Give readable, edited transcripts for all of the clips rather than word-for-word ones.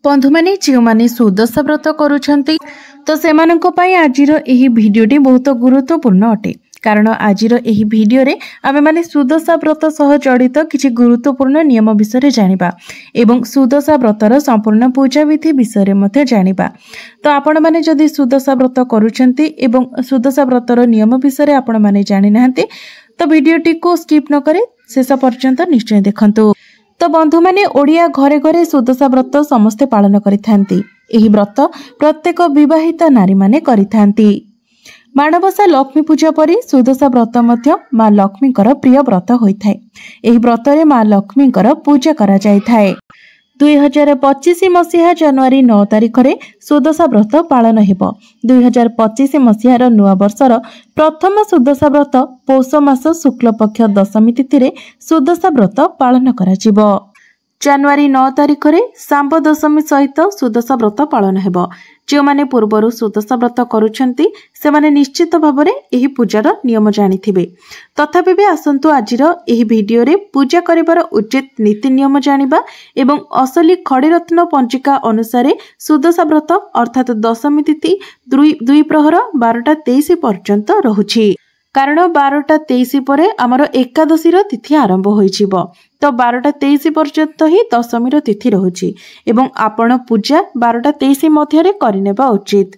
बंधु मैंने जो मैंने सुदशा व्रत करुछंती तो सेमानंको पई आजिर एही भिडियोटी बहुत गुरुत्वपूर्ण अटे कारण आजिर एही भिडियो रे आमे माने सुदशा व्रत सह जड़ित किछि गुरुत्वपूर्ण नियम विषय जानिबा एवं सुदशा व्रतर संपूर्ण पूजा विधि विषय मध्ये जानिबा। तो आपण माने जदि सुदशा व्रत करुछंती एवं सुदशा व्रतर नियम विषय आपण माने जानि नाहंती तो भिडियोटी को स्किप न करे शेष पर्यंत निश्चय देखंतु। तो बंधु माने ओडिया घरे घरे सुदशा व्रत समस्ते पालन करिथांती। एही व्रत प्रत्येक विवाहिता नारी माने करिथांती। माणबसा लक्ष्मी पूजा परी सुदशा व्रत मध्य माँ लक्ष्मीकर प्रिय व्रत होइथाय। एही व्रत रे माँ लक्ष्मीकर पूजा करा जायथाय। 2025 मसीहा जनवरी 9 तारिख रे सुदशा व्रत पालन हेबो। 2025 मसीहार नुआ वर्षर प्रथम सुदशा व्रत पौष मास शुक्ल पक्ष दशमी तिथि रे सुदशा व्रत पालन करा जिवो। जनवरी 9 तारिख रे सांब दशमी सहित सुदशा व्रत पालन हेबो। जो माने पूर्वरु सुदशा व्रत करुछंती से माने निश्चित भाबरे एही पूजार नियम जानिथिबे। तथापि भी आसंतु आजिर एही भिडियो रे पूजा करिवार उचित नीति नियम जानिबा एवं असली खड़ीरत्न पंचिका अनुसार सुदशा व्रत अर्थात दशमी तिथि 2 प्रहर 12:23 पर्यंत रहुछि। कारण 12:23 परे आमर एकादशी तिथि आरंभ होइछिबो। तो 12:23 पर्यंत ही दशमी तिथि रहुछि एवं आपण पूजा 12:23 मध्य करिनेबा उचित।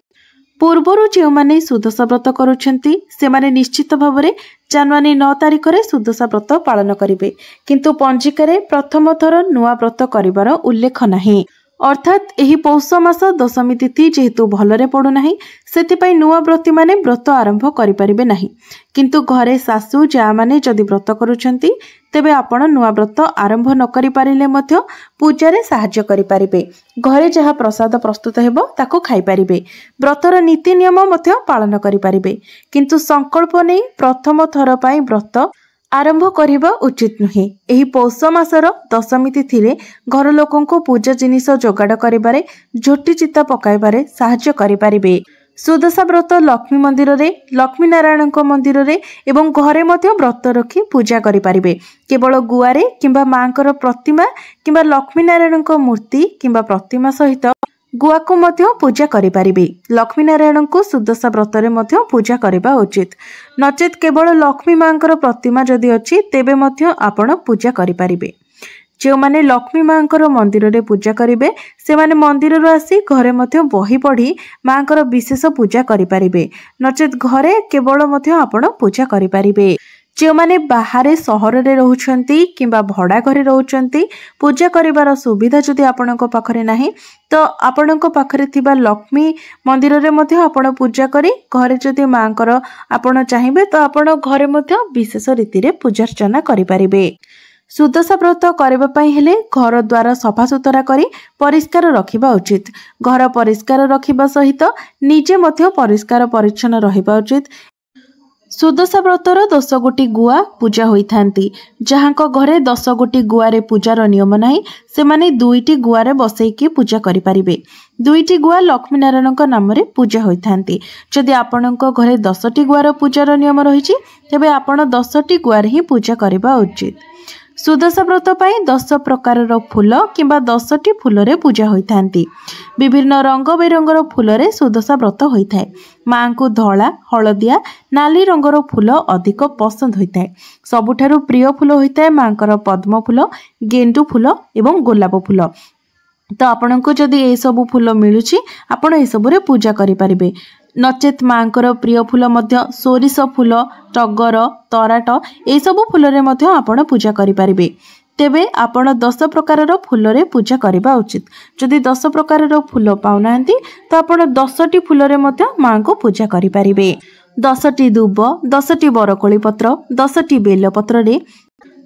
पूर्वरु जो माने सुदशा व्रत करुछंती से माने निश्चित भाबरे जनवरी 9 तारिख रे सुदशा व्रत पालन करिवे, किंतु पंजिका रे प्रथम थर नुआ व्रत करिवार उल्लेख नाही। अर्थात एही पौष मास दशमी तिथि जेहेतु भलरे पड़ू नाही सेतिपई नुआ व्रती माने व्रत आरंभ करि परिबे नाही। किंतु घरे सासू जा माने जदि व्रत करुछंती तेबे आपण नुआ व्रत आरंभ न करि पारिले मध्य पूजा रे सहाय्य करि पारिबे। घरे जहा प्रसाद प्रस्तुत हेबो ताको खाइ पारिबे। व्रतर नीति नियम मध्य पालन करि पारिबे, किंतु संकल्प नै प्रथम थर पई व्रत आरंभ करिबा उचित नुहे। एही पौष मासर दशमी तिथि रे घर लोकन को पूजा जिनिस जोगाड़ करिबारे झोटी चिता पकाइबारे सहाय्य करि पारिबे। सुदशा व्रत लक्ष्मी मंदिर रे लक्ष्मी नारायण मंदिर रे एवं घरे मध्य व्रत रखी पूजा करि पारिबे। केवल गुआरे किंबा मांकर प्रतिमा किंबा लक्ष्मी नारायण मूर्ति किंबा प्रतिमा सहित गुआ को मध्य पूजा करि पारिबे। लक्ष्मी नारायण को सुदशा व्रत रे मध्य पूजा करिबा उचित। नचेत केवल लक्ष्मी मांकर प्रतिमा जदि अछि तेबे मध्य आपण पूजा करि पारिबे। जो माने लक्ष्मी मांकर मंदिर रे पूजा करिवे से माने मंदिर रो आसी घरे मध्य बही पढ़ी मांकर विशेष पूजा करि पारिबे। नचेत घरे केवल मध्य आपण पूजा करि पारिबे। जो माने बाहरे सहर रे रहउछंती किंबा भड़ा घरे रहउछंती पूजा करिवार सुविधा जदि आपणको पाखरे नाही तो आपणको पाखरे थिबा लक्ष्मी मंदिर रे मध्य आपण पूजा करी घरे जदि मांकर आपण चाहिबे तो आपण घरे मध्य विशेष रीति रे पूजा अर्चना करि पारिबे। सुदशा व्रत करबा पई हेले घर द्वार सफा सुतरा करी परिष्कार रखिबा उचित। घर परिष्कार रखिबा सहित निजे मध्य परिष्कार परिच्छन्न रहिबा उचित। सुदशा व्रतर 10 गोटी गुआ पूजा होइथांती। जहांको घरे 10 गोटी गुआरे पूजार नियम नाही से माने 2टी गुआरे बसैकी पूजा करि पारिबे। 2टी गुआ लक्ष्मी नारायण नाम रे पूजा होइथांती। जदि आपणको घरे 10टी गुआर पूजार नियम रहिछि तेबे आपण 10टी गुआरे ही पूजा करिबा उचित। सुदशा व्रत पई 10 प्रकारर फूल किंबा 10टी फूल रे पूजा होइथांती। विभिन्न रंग बेरंगर फूल रे सुदशा व्रत होइथाय। मां को धला हलदिया नाली रंगर फूल अधिक पसंद होइथाय। सबुठारु प्रिय फूल होइथाय मांकर पद्म फूल, गेंडू फूल एवं गोलाप फूल। तो आपनको जदि ए सब फूल मिलुछि आपण ए सब रे पूजा करि पारिबे। नचेत मांकर प्रिय फूल मध्य सोरिष फूल, टगर, तराट ए सब फूल रे मध्य आपण पूजा करि पारिबे। तेबे आपण 10 प्रकारर फूल रे पूजा करिबा उचित। जदि 10 प्रकारर फूल पाउनांती तो आपण 10टी फूल रे मध्य मां को पूजा करि पारिबे। 10टी दुब, 10टी बरकोली पत्र, 10टी बेल पत्र रे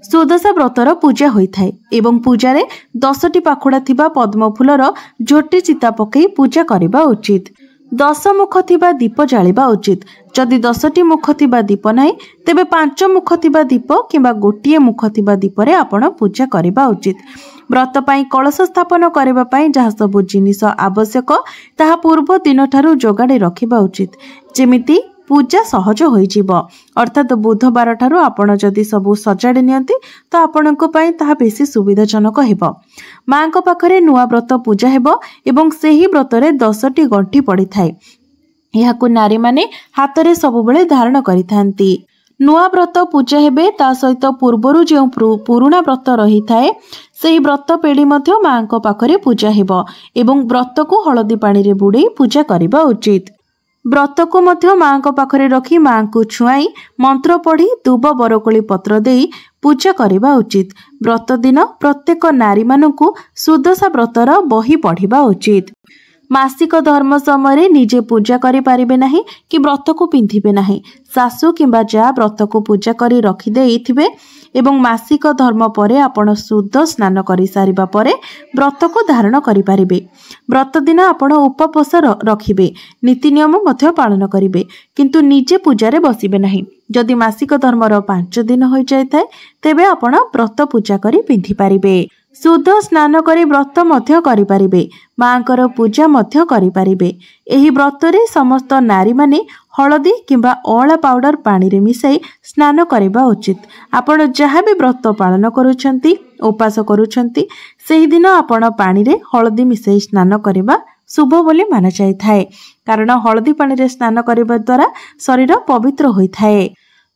सुदशा व्रतर पूजा होइथाय एवं पूजा रे 10टी पाखुड़ा थिबा पद्म फूलर झोटी चिता पकई पूजा करिबा उचित। 10 मुख थिबा दीप जालिबा उचित। जदि 10टी मुख थिबा दीप नाही तेबे 5 मुख थिबा दीप किंबा गोटिए मुख थिबा दीप रे आपण पूजा करिबा उचित। व्रत पई कलश स्थापन करिबा पई जहा सब जिनिस आवश्यक ताहा पूर्व दिन ठारू जोगाड़ी रखिबा उचित। जेमिति पूजा सहज होइजिबो। अर्थात बुधवार ठारू आपण जदि सबु सजाड़ी नियंती तो आपणको पई ताहा बेसी सुविधाजनक हेबो। मांको पाखरे नुआ व्रत पूजा हेबो एवं सेही व्रतरे 10टी गंठी पड़ी थाए। यहाकु नारी माने हातरे सबुबेले धारण करिथांती। नुआ व्रत पूजा हेबे ता सहित पूर्वरु जे पुरुणा व्रत रही थाए सेही व्रत पेड़ी मध्य मांको पाखरे पूजा हेबो एवं व्रत को हळदी पानी रे बुडे पूजा करिबा उचित। व्रत को मध्य मांको पाखरे रखी मां को छुआई मंत्र पढ़ी दुब बरकोली पत्र देई पूजा करिबा उचित। व्रत दिन प्रत्येक नारी मानकु सुदशा व्रतर बही पढ़िबा उचित। मासिक धर्म समय निजे पूजा करि पारिबे नाही कि व्रत को पिंधिबे नाही। सासु किंबा जा व्रत को पूजा करी रखी देइथिबे एवं मासिक धर्म परे आपण शुद्ध स्नान करि सारिबा परे व्रत को धारण करि पारिबे। व्रत दिन आपण उपवास रखिबे, नीति नियम मध्य पालन करिबे, किंतु निजे पूजा रे बसिबे नाही। जदि मासिक धर्मर 5 दिन होई जाय थाए तेबे आपण व्रत पूजा करी पिंधि पारिबे। शुद्ध स्नान करी व्रत मध्य करि पारिबे, मांकर पूजा मध्य करि पारिबे। एही व्रत रे समस्त नारी माने हळदी किंबा अळा पाउडर पानी रे मिसाई स्नान करिबा उचित। आपण जहाँ भी व्रत पालन करूछंती उपास करूछंती सेही दिन आपण पानी रे हळदी मिसाई स्नान करिबा शुभ बोली माना जाय थाए, कारण हळदी पानी रे स्नान करिबा द्वारा शरीर पवित्र होई थाए।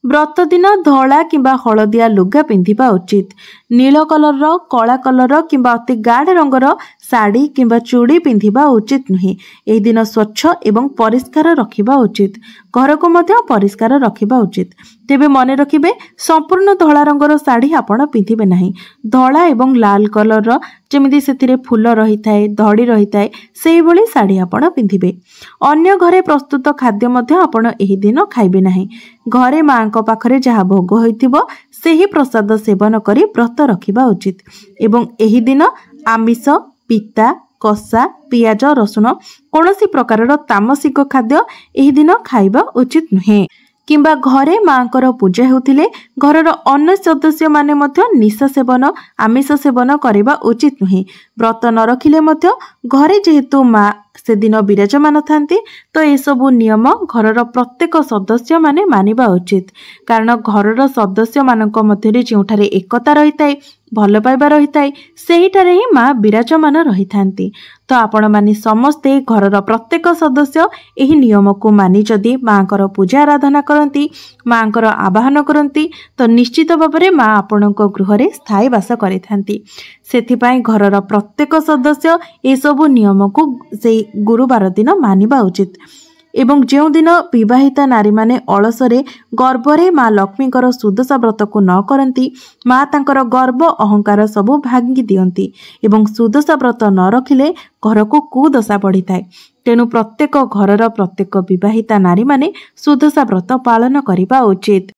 व्रत दिन धला किंबा हलदिया लुगा पिंधिबा उचित। नील कलर कला कलर किंबा अति गाढ़ रंगर साड़ी किंबा चूड़ी पिंधिबा उचित नुहे। एही दिन स्वच्छ एवं परिष्कार रखिबा उचित। घर को मध्य परिष्कार रखिबा उचित। तेबे मने रखिबे संपूर्ण धला रंगर साड़ी आपण पिंधिबे नाही। धला एवं लाल कलर जेमिति सेतिरे फूल रही थाए धड़ी रही थाए सेही भली साड़ी आपण पिंधिबे। अन्य घरे प्रस्तुत खाद्य मध्य आपण एही दिन खाइबे नाही। घरे मां को पाखरे जहा भोग होइथिबो सेही प्रसाद सेवन करी व्रत रखिबा उचित एवं एही दिन आमिष पिता कषा पियाज रसुण कौनसी प्रकारर तामसिक खाद्य एही दिन खाइबा उचित नुहे। किंबा घरे मांकर पूजा हेउथिले घरर अन्य सदस्य माने मध्य निशा सेवन आमिष सेवन करिबा उचित नुहे। व्रत न रखिले मध्य घरे जेहेतु मां से दिन विराजमान थांती तो ये सबु नियम घरर प्रत्येक सदस्य माने मानिबा उचित, कारण घरर सदस्य मानक मध्यरे जेउठारे एकता रही थाए भल पाइबा रही थाए सेहिठारे ही मां विराजमान रही थांती। तो आपण माने समस्ते घरर प्रत्येक सदस्य एही नियम को मानि जदि मांकर पूजा आराधना करती मांकर आवाहन करती तो निश्चित भाव में मां आपणको गृहरे स्थायी वास करिथांती। सेथिपाई घरर प्रत्येक सदस्य ए सबु नियम को से गुरुवार दिन मानिबा उचित। एवं जो दिन विवाहिता नारी माने अलसरे गर्भरे मां लक्ष्मीकर सुदशा व्रत को न करती मां तांकर गर्व अहंकार सबु भांगी दियंती एवं सुदशा व्रत न रखिले घर को कुदशा बढ़ी थाए। तेणु प्रत्येक घरर प्रत्येक विवाहिता नारी माने सुदशा व्रत पालन करिबा उचित,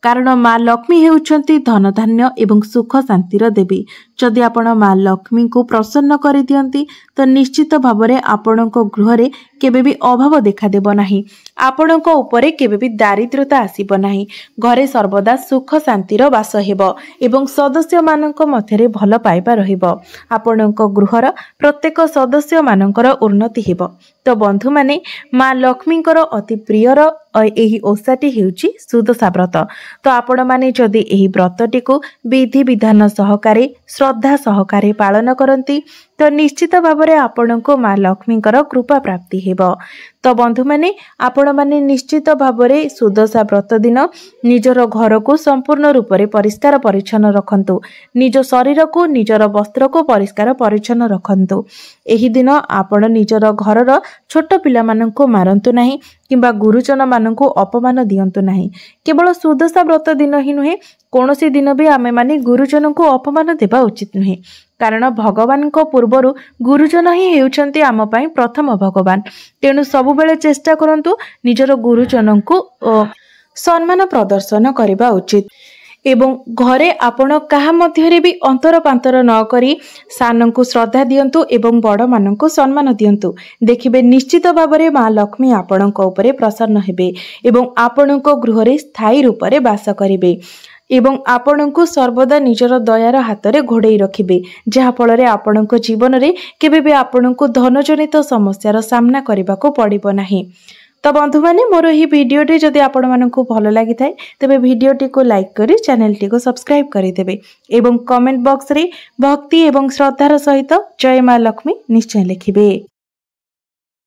कारण मां लक्ष्मी हेउछंती धन धान्य एवं सुख शांतिर देवी। जदि आपण मां लक्ष्मी को प्रसन्न करि दियंती तो निश्चित भाव में आपणको गृहरे केबे भी अभाव देखा देबो नाही। आपणको उपरे केबे भी दारिद्रता आसीबो नाही। घरे सर्वदा सुख शांतिर वास हेबो एवं सदस्य मानक मध्यरे भल पाइबा रहिबो। आपणको गृहर प्रत्येक सदस्य मानकर उन्नति हेबो। तो बंधु माने मां लक्ष्मीकर अति प्रियर एही ओषाटी हेउची सुदशा व्रत। तो आपण माने जदि एही व्रतटी को विधि विधान सहकारे श्रद्धा सहकारे पालन करती तो निश्चित भाव में आपणको मां लक्ष्मीकर कृपा प्राप्ति हेबो। तो बंधु माने आपण माने निश्चित भाव में सुदशा व्रत दिन निजर घर को संपूर्ण रूप से परिष्कार परिच्छन्न रखंतु। निज शरीर को निजर वस्त्र को परिष्कार परिच्छन्न रखंतु। एही दिन आपण निजर घरर छोट पिला माननको मारंतु नाही किंबा गुरुजन माननको अपमान दियंतु नाही। केवल सुदशा व्रत दिन ही नुहे कौनसी दिन भी आमे माने गुरुजन को अपमान देबा उचित नुहे, कारण भगवान को पूर्वरु गुरुजन ही हेउछंती आम पई प्रथम भगवान। तेणु सबु बेले चेष्टा करंतु निजर गुरुजन को सम्मान प्रदर्शन करिबा उचित एवं घरे आपण कहा मध्यरे भी अंतर पांतर न करी सान को श्रद्धा दियंतु एवं बड़ मान को सम्मान दियंतु। देखिबे निश्चित भाव में मां लक्ष्मी आपणको उपरे प्रसन्न हेबे एवं आपणको गृहरे स्थायी रूप से वास करिबे एवं आपणको सर्वदा निजर दयार हाथ घोड़े रखिबे, जहा फल रे आपणको जीवन रे केबे भी आपणको धनजनित समस्यार सामना करने को पड़िबो नाही। तो बंधु माने मोर यही भिडियोटी जदि आपण मानकु भल लागि थाए तेबे भिडियोटी को लाइक करी चैनलटी को सब्सक्राइब करिदेबे एवं कमेंट बॉक्स रे भक्ति एवं श्रद्धार सहित जय मां लक्ष्मी निश्चय लिखिबे।